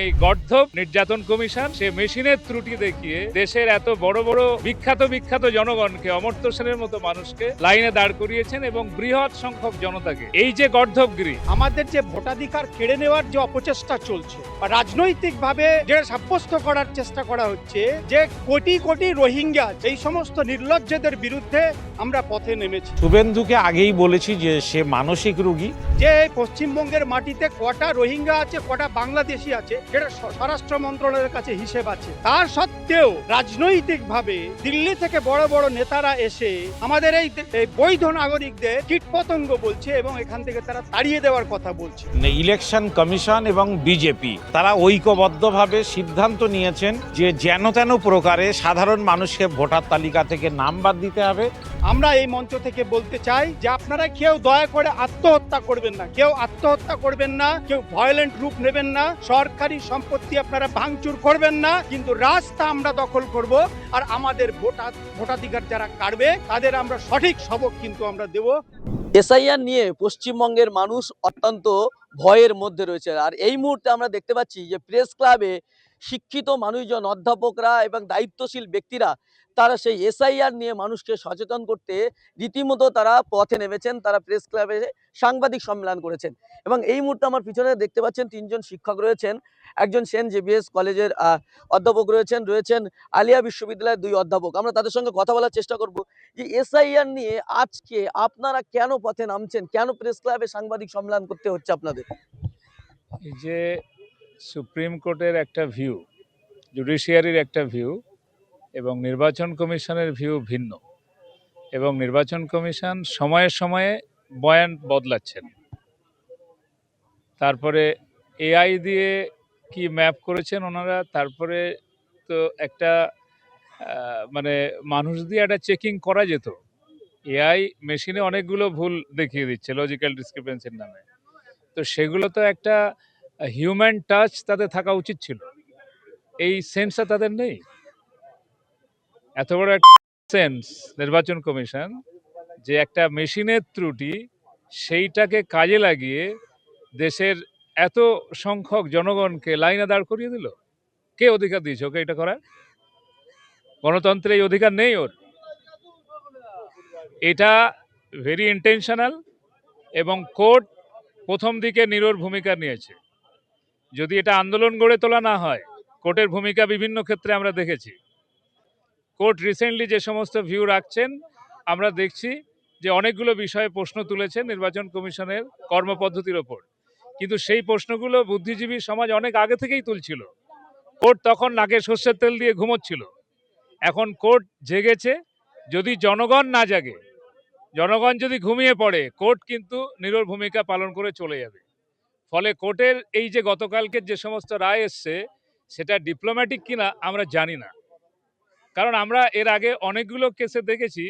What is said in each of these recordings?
এই গর্ধব নির্যাতন কমিশন সে মেশিনের ত্রুটি দেখিয়ে দেশের এত বড় বড় বিখ্যাত জনগণকে, অমর্ত্য সেনের মতো মানুষকে লাইনে দাঁড় করিয়েছেন এবং বৃহৎ সংখ্যক জনতাকে এই যে গর্ধবগিরি, আমাদের যে ভোটাধিকার কেড়ে নেওয়ার যে অপচেষ্টা চলছে বা রাজনৈতিকভাবে যেটা সাব্যস্ত করার চেষ্টা করা হচ্ছে যে কোটি কোটি রোহিঙ্গা, এই সমস্ত নির্লজ্জদের বিরুদ্ধে আমরা পথে নেমেছি। শুভেন্দুকে আগেই বলেছি যে সে মানসিক রোগী। যে পশ্চিমবঙ্গের মাটিতে কটা রোহিঙ্গা আছে, কটা বাংলাদেশি আছে, যেটা স্বরাষ্ট্র মন্ত্রণালয়ের কাছে হিসেব আছে। তার সত্ত্বেও রাজনৈতিকভাবে দিল্লি থেকে বড় বড় নেতারা এসে আমাদের এই বৈধ নাগরিকদের কীটপতঙ্গ বলছে এবং এখান থেকে তারা তাড়িয়ে দেওয়ার কথা বলছে। ইলেকশন কমিশন এবং বিজেপি তারা ঐক্যবদ্ধভাবে সিদ্ধান্ত নিয়েছেন যে যেন তেন প্রকারে সাধারণ মানুষকে ভোটার তালিকা থেকে নাম বাদ দিতে হবে। আমরা এই মঞ্চ থেকে বলতে চাই যে আপনারা কেউ দয়া করে আত্মহত্যা করবেন না, কেউ আত্মহত্যা করবেন না, কেউ ভায়োলেন্ট রূপ নেবেন না, সরকারি সম্পত্তি আপনারা ভাঙচুর করবেন না, কিন্তু রাস্তা আমরা দখল করব আর আমাদের ভোটাধিকার যারা কাটবে তাদের আমরা সঠিক সবক কিন্তু আমরা দেব। এসআইআর নিয়ে পশ্চিমবঙ্গের মানুষ অত্যন্ত ভয়ের মধ্যে রয়েছে। আর এই মুহূর্তে আমরা দেখতে পাচ্ছি যে প্রেস ক্লাবে শিক্ষিত মানুষজন, অধ্যাপকরা এবং দায়িত্বশীল ব্যক্তিরা তারা সেই এসআইআর নিয়ে মানুষকে সচেতন করতে রীতিমতো তারা পথে নেমেছেন। তারা প্রেস ক্লাবে সাংবাদিক সম্মেলন করেছেন এবং এই মুহূর্তে আমার পিছনে দেখতে পাচ্ছেন তিনজন শিক্ষক রয়েছেন। একজন সেন্ট জেভিয়ার্স কলেজের অধ্যাপক রয়েছেন আলিয়া বিশ্ববিদ্যালয়ের দুই অধ্যাপক। আমরা তাদের সঙ্গে কথা বলার চেষ্টা করব যে এসআইআর নিয়ে আজকে আপনারা কেন পথে নামছেন, কেন প্রেস ক্লাবে সাংবাদিক সম্মেলন করতে হচ্ছে আপনাদের? এই যে সুপ্রিম কোর্টের একটা ভিউ, জুডিশিয়ারির একটা ভিউ এবং নির্বাচন কমিশনের ভিউ ভিন্ন, এবং নির্বাচন কমিশন সময়ে সময়ে বয়ান বদলাচ্ছেন। তারপরে এআই দিয়ে কি ম্যাপ করেছেন ওনারা, তারপরে তো একটা মানে মানুষ দিয়ে একটা চেকিং করা যেত। এআই মেশিনে অনেকগুলো ভুল দেখিয়ে দিচ্ছে লজিক্যাল ডিসক্রিপেন্সির নামে, তো সেগুলো তো একটা হিউম্যান টাচ তাদের থাকা উচিত ছিল, এই সেন্সটা তাদের নেই। এত বড় একটা সেন্স নির্বাচন কমিশন যে একটা মেশিনের ত্রুটি সেইটাকে কাজে লাগিয়ে দেশের এত সংখ্যক জনগণকে লাইনে দাঁড় করিয়ে দিল। কে অধিকার দিয়েছে ওকে এটা করার? গণতন্ত্রে এই অধিকার নেই ওর। এটা ভেরি ইন্টেনশনাল এবং কোর্ট প্রথম দিকে নীরব ভূমিকা নিয়েছে। যদি এটা আন্দোলন গড়ে তোলা না হয়, কোর্টের ভূমিকা বিভিন্ন ক্ষেত্রে আমরা দেখেছি। কোর্ট রিসেন্টলি যে সমস্ত ভিউ রাখছেন আমরা দেখছি যে অনেকগুলো বিষয়ে প্রশ্ন তুলেছেন নির্বাচন কমিশনের কর্মপদ্ধতির ওপর, কিন্তু সেই প্রশ্নগুলো বুদ্ধিজীবী সমাজ অনেক আগে থেকেই তুলছিল। কোর্ট তখন নাকে সর্ষের তেল দিয়ে ঘুমোচ্ছিল। এখন কোর্ট জেগেছে। যদি জনগণ না জাগে, জনগণ যদি ঘুমিয়ে পড়ে, কোর্ট কিন্তু নীরব ভূমিকা পালন করে চলে যাবে। ফলে কোর্টের এই যে গতকালকে যে সমস্ত রায় এসছে সেটা ডিপ্লোম্যাটিক কিনা আমরা জানি না, কারণ আমরা এর আগে অনেকগুলো কেসে দেখেছি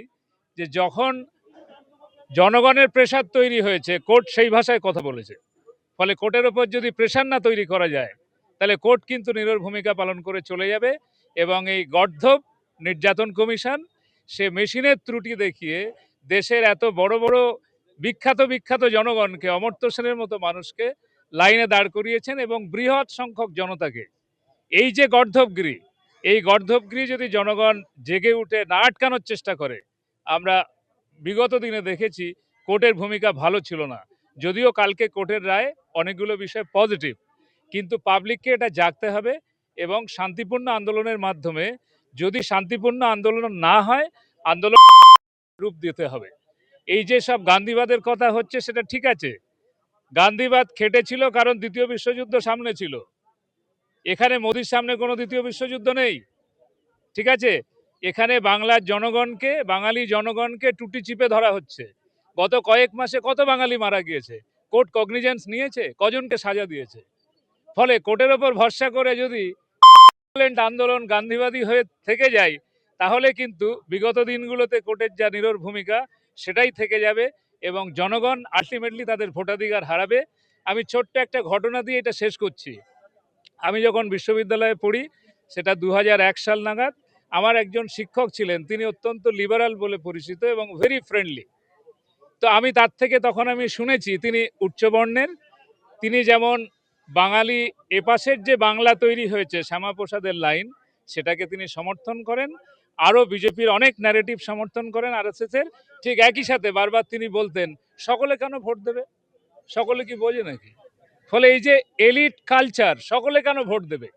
যে যখন জনগণের প্রেশার তৈরি হয়েছে কোর্ট সেই ভাষায় কথা বলেছে। ফলে কোর্টের ওপর যদি প্রেশার না তৈরি করা যায় তাহলে কোর্ট কিন্তু নীরব ভূমিকা পালন করে চলে যাবে। এবং এই গর্ধব নির্যাতন কমিশন সে মেশিনের ত্রুটি দেখিয়ে দেশের এত বড় বড় বিখ্যাত জনগণকে, অমর্ত্য সেনের মতো মানুষকে লাইনে দাঁড় করিয়েছেন এবং বৃহৎ সংখ্যক জনতাকে এই যে গর্ধবগিরি, এই গর্ধবগিরি যদি জনগণ জেগে উঠে না আটকানোর চেষ্টা করে, আমরা বিগত দিনে দেখেছি কোর্টের ভূমিকা ভালো ছিল না। যদিও কালকে কোর্টের রায় অনেকগুলো বিষয় পজিটিভ, কিন্তু পাবলিককে এটা জাগতে হবে এবং শান্তিপূর্ণ আন্দোলনের মাধ্যমে, যদি শান্তিপূর্ণ আন্দোলন না হয়, আন্দোলন রূপ দিতে হবে। এই যে সব গান্ধীবাদের কথা হচ্ছে সেটা ঠিক আছে, গান্ধীবাদ খেটেছিল কারণ দ্বিতীয় বিশ্বযুদ্ধ সামনে ছিল। এখানে মোদির সামনে কোনো দ্বিতীয় বিশ্বযুদ্ধ নেই, ঠিক আছে? এখানে বাংলার জনগণকে, বাঙালি জনগণকে টুটি চিপে ধরা হচ্ছে। গত কয়েক মাসে কত বাঙালি মারা গিয়েছে, কোর্ট কগনিজেন্স নিয়েছে? কজনকে সাজা দিয়েছে? ফলে কোর্টের ওপর ভরসা করে যদি আন্দোলন গান্ধীবাদী হয়ে থেকে যায়, তাহলে কিন্তু বিগত দিনগুলোতে কোর্টের যা নীরব ভূমিকা সেটাই থেকে যাবে এবং জনগণ আলটিমেটলি তাদের ভোটাধিকার হারাবে। আমি ছোট্ট একটা ঘটনা দিয়ে এটা শেষ করছি। আমি যখন বিশ্ববিদ্যালয়ে পড়ি, সেটা 2001 সাল নাগাদ, আমার একজন শিক্ষক ছিলেন, তিনি অত্যন্ত লিবারাল বলে পরিচিত এবং ভেরি ফ্রেন্ডলি। তো আমি তার থেকে তখন আমি শুনেছি তিনি উচ্চবর্ণের, তিনি যেমন বাঙালি এপাশের যে বাংলা তৈরি হয়েছে শ্যামাপ্রসাদের লাইন, সেটাকে তিনি সমর্থন করেন। আরও বিজেপির অনেক ন্যারেটিভ সমর্থন করেন আরএসএসের। ঠিক একই সাথে বারবার তিনি বলতেন সকলে কেন ভোট দেবে, সকলে কি বোঝে নাকি? ফলে এই যে এলিট কালচার, সকলে কেন ভোট দেবে,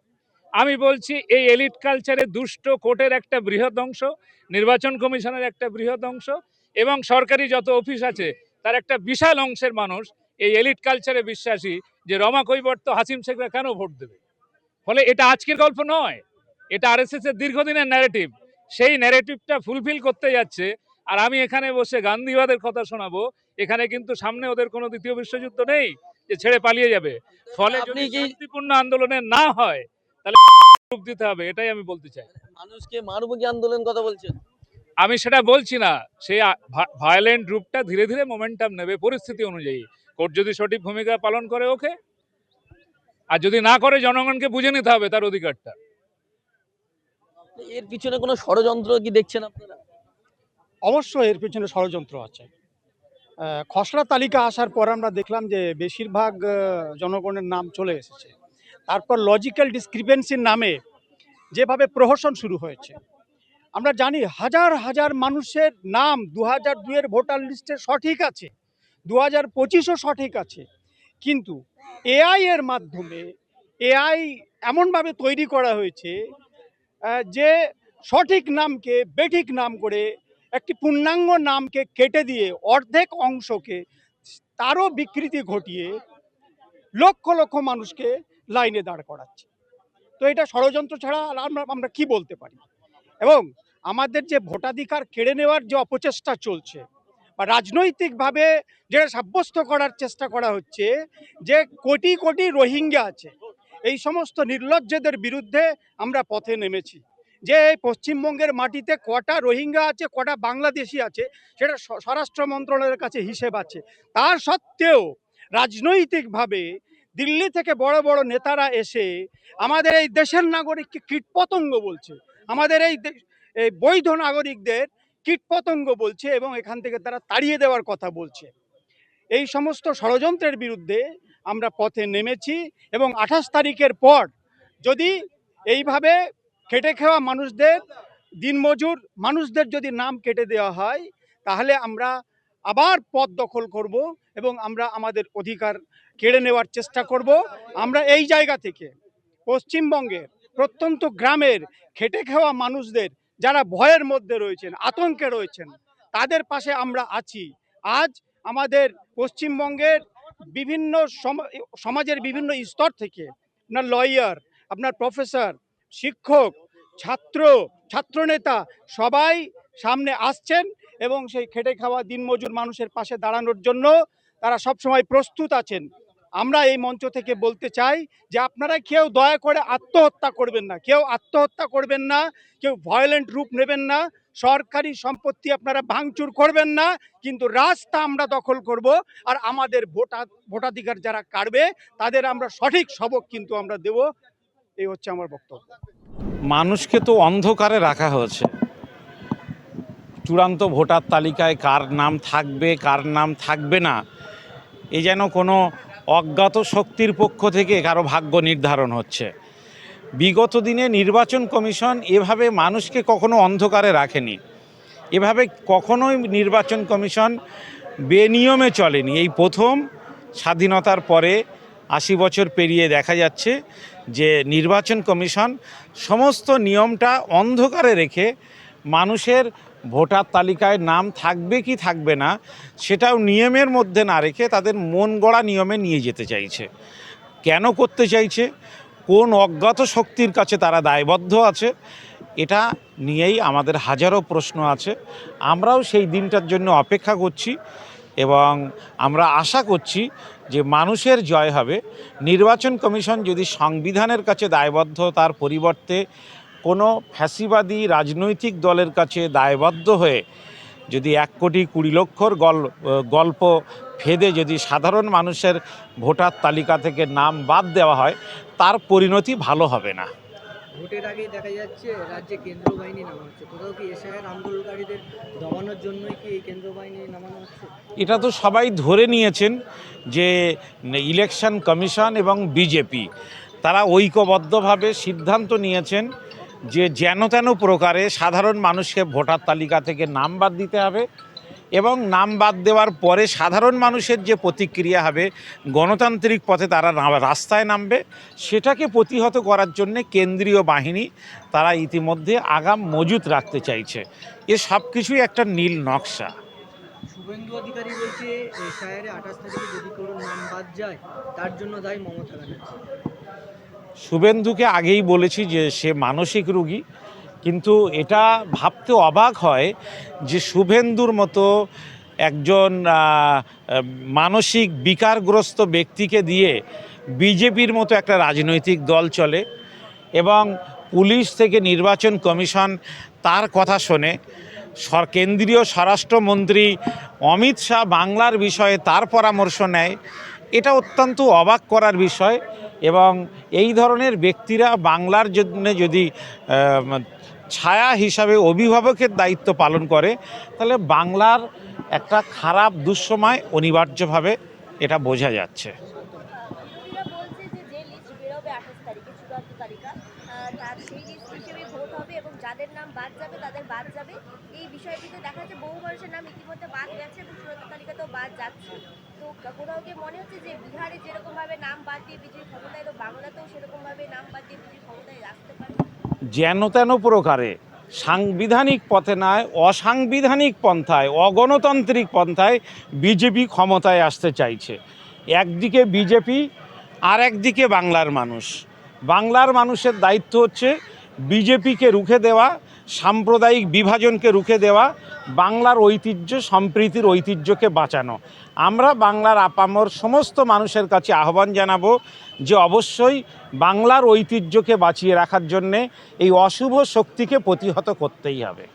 আমি বলছি এই এলিট কালচারে দুষ্ট কোর্টের একটা বৃহৎ অংশ, নির্বাচন কমিশনের একটা বৃহৎ অংশ এবং সরকারি যত অফিস আছে তার একটা বিশাল অংশের মানুষ এই এলিট কালচারে বিশ্বাসী যে রমা কৈবর্ত, হাসিম শেখরা কেন ভোট দেবে। ফলে এটা আজকের গল্প নয়, এটা আরএসএস এর দীর্ঘদিনের ন্যারেটিভ। সেই ন্যারেটিভটা ফুলফিল করতে যাচ্ছে। আর আমি এখানে বসে গান্ধীবাদের কথা শোনাবো, এখানে কিন্তু সামনে ওদের কোনো দ্বিতীয় বিশ্বযুদ্ধ নেই যে ছেড়ে পালিয়ে যাবে। ফলে আপনি যদি কি শান্তিপূর্ণ আন্দোলনে না হয় তাহলে রূপ দিতে হবে, এটাই আমি বলতে চাই। মানুষকে মানবমুখী আন্দোলন কথা বলছেন? আমি সেটা বলছি না, সেই ভায়োলেন্ট রূপটা ধীরে ধীরে মোমেন্টাম নেবে পরিস্থিতি অনুযায়ী। কোর্ট যদি সঠিক ভূমিকা পালন করে ওকে, আর যদি না করে জনগণকে বুঝে নিতে হবে তার অধিকারটা। এর পিছনে কোনো ষড়যন্ত্র কি দেখছেন আপনারা? অবশ্যই এর পেছনে ষড়যন্ত্র আছে। খসড়া তালিকা আসার পর আমরা দেখলাম যে বেশিরভাগ জনগণের নাম চলে এসেছে। তারপর লজিক্যাল ডিসক্রিপেন্সির নামে যেভাবে প্রহসন শুরু হয়েছে, আমরা জানি হাজার হাজার মানুষের নাম 2002-এর ভোটার লিস্টে সঠিক আছে, 2025-ও সঠিক আছে, কিন্তু এআই এর মাধ্যমে এআই এমনভাবে তৈরি করা হয়েছে যে সঠিক নামকে বেঠিক নাম করে একটি পূর্ণাঙ্গ নামকে কেটে দিয়ে অর্ধেক অংশকে তারও বিকৃতি ঘটিয়ে লক্ষ লক্ষ মানুষকে লাইনে দাঁড় করাচ্ছে। তো এটা ষড়যন্ত্র ছাড়া আর আমরা কি বলতে পারি? এবং আমাদের যে ভোটাধিকার কেড়ে নেওয়ার যে অপচেষ্টা চলছে বা রাজনৈতিকভাবে যেটা সাব্যস্ত করার চেষ্টা করা হচ্ছে যে কোটি কোটি রোহিঙ্গা আছে, এই সমস্ত নির্লজ্জদের বিরুদ্ধে আমরা পথে নেমেছি। যে এই পশ্চিমবঙ্গের মাটিতে কটা রোহিঙ্গা আছে, কটা বাংলাদেশি আছে, সেটা স্বরাষ্ট্র মন্ত্রণালয়ের কাছে হিসেব আছে। তার সত্ত্বেও রাজনৈতিকভাবে দিল্লি থেকে বড় বড় নেতারা এসে আমাদের এই দেশের নাগরিককে কীটপতঙ্গ বলছে, আমাদের এই বৈধ নাগরিকদের কীটপতঙ্গ বলছে এবং এখান থেকে তারা তাড়িয়ে দেওয়ার কথা বলছে। এই সমস্ত ষড়যন্ত্রের বিরুদ্ধে আমরা পথে নেমেছি এবং 28 তারিখের পর যদি এইভাবে খেটে খাওয়া মানুষদের, দিনমজুর মানুষদের যদি নাম কেটে দেওয়া হয়, তাহলে আমরা আবার পথ দখল করব এবং আমরা আমাদের অধিকার কেড়ে নেওয়ার চেষ্টা করব। আমরা এই জায়গা থেকে পশ্চিমবঙ্গের প্রত্যন্ত গ্রামের খেটে খাওয়া মানুষদের, যারা ভয়ের মধ্যে রয়েছেন, আতঙ্কে রয়েছেন, তাদের পাশে আমরা আছি। আজ আমাদের পশ্চিমবঙ্গের বিভিন্ন সমাজের বিভিন্ন স্তর থেকে আপনার লয়ার, আপনার প্রফেসর, শিক্ষক, ছাত্র, ছাত্রনেতা সবাই সামনে আসছেন এবং সেই খেটে খাওয়া দিনমজুর মানুষের পাশে দাঁড়ানোর জন্য তারা সবসময় প্রস্তুত আছেন। আমরা এই মঞ্চ থেকে বলতে চাই যে আপনারা কেউ দয়া করে আত্মহত্যা করবেন না, কেউ আত্মহত্যা করবেন না, কেউ ভায়োলেন্ট রূপ নেবেন না, সরকারি সম্পত্তি আপনারা ভাঙচুর করবেন না, কিন্তু রাস্তা আমরা দখল করব। আর আমাদের ভোটাধিকার যারা কাড়বে তাদের আমরা সঠিক সবক কিন্তু আমরা দেব। এই হচ্ছে আমার বক্তব্য। মানুষকে তো অন্ধকারে রাখা হয়েছে। চূড়ান্ত ভোটার তালিকায় কার নাম থাকবে কার নাম থাকবে না, এই যেন কোনো অজ্ঞাত শক্তির পক্ষ থেকে কারো ভাগ্য নির্ধারণ হচ্ছে। বিগত দিনে নির্বাচন কমিশন এভাবে মানুষকে কখনো অন্ধকারে রাখেনি, এভাবে কখনোই নির্বাচন কমিশন বেনিয়মে চলেনি। এই প্রথম স্বাধীনতার পরে 80 বছর পেরিয়ে দেখা যাচ্ছে যে নির্বাচন কমিশন সমস্ত নিয়মটা অন্ধকারে রেখে মানুষের ভোটার তালিকায় নাম থাকবে কি থাকবে না সেটাও নিয়মের মধ্যে না রেখে তাদের মন গড়া নিয়মে নিয়ে যেতে চাইছে। কেন করতে চাইছে, কোন অজ্ঞাত শক্তির কাছে তারা দায়বদ্ধ আছে, এটা নিয়েই আমাদের হাজারো প্রশ্ন আছে। আমরাও সেই দিনটার জন্য অপেক্ষা করছি এবং আমরা আশা করছি যে মানুষের জয় হবে। নির্বাচন কমিশন যদি সংবিধানের কাছে দায়বদ্ধ, তার পরিবর্তে কোনো ফ্যাসিবাদী রাজনৈতিক দলের কাছে দায়বদ্ধ হয়ে যদি 1,20,00,000 গল্প ফেদে যদি সাধারণ মানুষের ভোটার তালিকা থেকে নাম বাদ দেওয়া হয়, তার পরিণতি ভালো হবে না। ভোটের আগেই দেখা যাচ্ছে রাজ্যে কেন্দ্র বাহিনী নামানো হচ্ছে, কোথাও কি এসআইআর আন্দোলনকারীদের দমানোর জন্যই কি এই কেন্দ্র বাহিনী নামানো হচ্ছে? এটা তো সবাই ধরে নিয়েছেন যে ইলেকশন কমিশন এবং বিজেপি তারা ঐক্যবদ্ধভাবে সিদ্ধান্ত নিয়েছেন যে যেন তেন প্রকারে সাধারণ মানুষকে ভোটার তালিকা থেকে নাম বাদ দিতে হবে এবং নাম বাদ দেওয়ার পরে সাধারণ মানুষের যে প্রতিক্রিয়া হবে গণতান্ত্রিক পথে তারা রাস্তায় নামবে, সেটাকে প্রতিহত করার জন্য কেন্দ্রীয় বাহিনী তারা ইতিমধ্যে আগাম মজুত রাখতে চাইছে। এ সব কিছুই একটা নীল নকশা। শুভেন্দু অধিকারী বলছে এসআইআরে 28 তারিখে যদি কোনো নাম বাদ যায় তার জন্য দায়ী মমতা ব্যানার্জি। শুভেন্দুকে আগেই বলেছি যে সে মানসিক রোগী, কিন্তু এটা ভাবতে অবাক হয় যে শুভেন্দুর মতো একজন মানসিক বিকারগ্রস্ত ব্যক্তিকে দিয়ে বিজেপির মতো একটা রাজনৈতিক দল চলে এবং পুলিশ থেকে নির্বাচন কমিশন তার কথা শোনে। কেন্দ্রীয় স্বরাষ্ট্রমন্ত্রী অমিত শাহ বাংলার বিষয়ে তার পরামর্শ নেয়। এটা অত্যন্ত অবাক করার বিষয় এবং এই ধরনের ব্যক্তিরা বাংলার জন্য যদি ছায়া হিসাবে অভিভাবকের দায়িত্ব পালন করে তাহলে বাংলার একটা খারাপ দুঃসময় অনিবার্যভাবে এটা বোঝা যাচ্ছে। বিরোধীরা বলছে যে লিস্ট বেরোবে 28 তারিখে চূড়ান্ত তালিকা, তার সেই লিস্ট হিসেবে ভোট হবে এবং যাদের নাম বাদ যাবে তাদের বাদ যাবে। এই বিষয়টিতে দেখা যাচ্ছে বহু মানুষের নাম ইতিমধ্যে বাদ গেছে এবং চূড়ান্ত তালিকাতেও বাদ যাচ্ছে। তো কোথাও গিয়ে মনে হচ্ছে যে বিহারে যেরকমভাবে নাম বাদ দিয়ে বিজেপি ক্ষমতায় এলো, বাংলাতেও সেরকমভাবে নাম বাদ দিয়ে বিজেপি ক্ষমতায় আসতে পারে। যেন তেন প্রকারে সাংবিধানিক পথে নয় অসাংবিধানিক পন্থায় অগণতান্ত্রিক পন্থায় বিজেপি ক্ষমতায় আসতে চাইছে। একদিকে বিজেপি আর একদিকে বাংলার মানুষ। বাংলার মানুষের দায়িত্ব হচ্ছে বিজেপিকে রুখে দেওয়া, সাম্প্রদায়িক বিভাজনকে রুখে দেওয়া, বাংলার ঐতিহ্য সম্প্রীতির ঐতিহ্যকে বাঁচানো। আমরা বাংলার আপামর সমস্ত মানুষের কাছে আহ্বান জানাবো যে অবশ্যই বাংলার ঐতিহ্যকে বাঁচিয়ে রাখার জন্যে এই অশুভ শক্তিকে প্রতিহত করতেই হবে।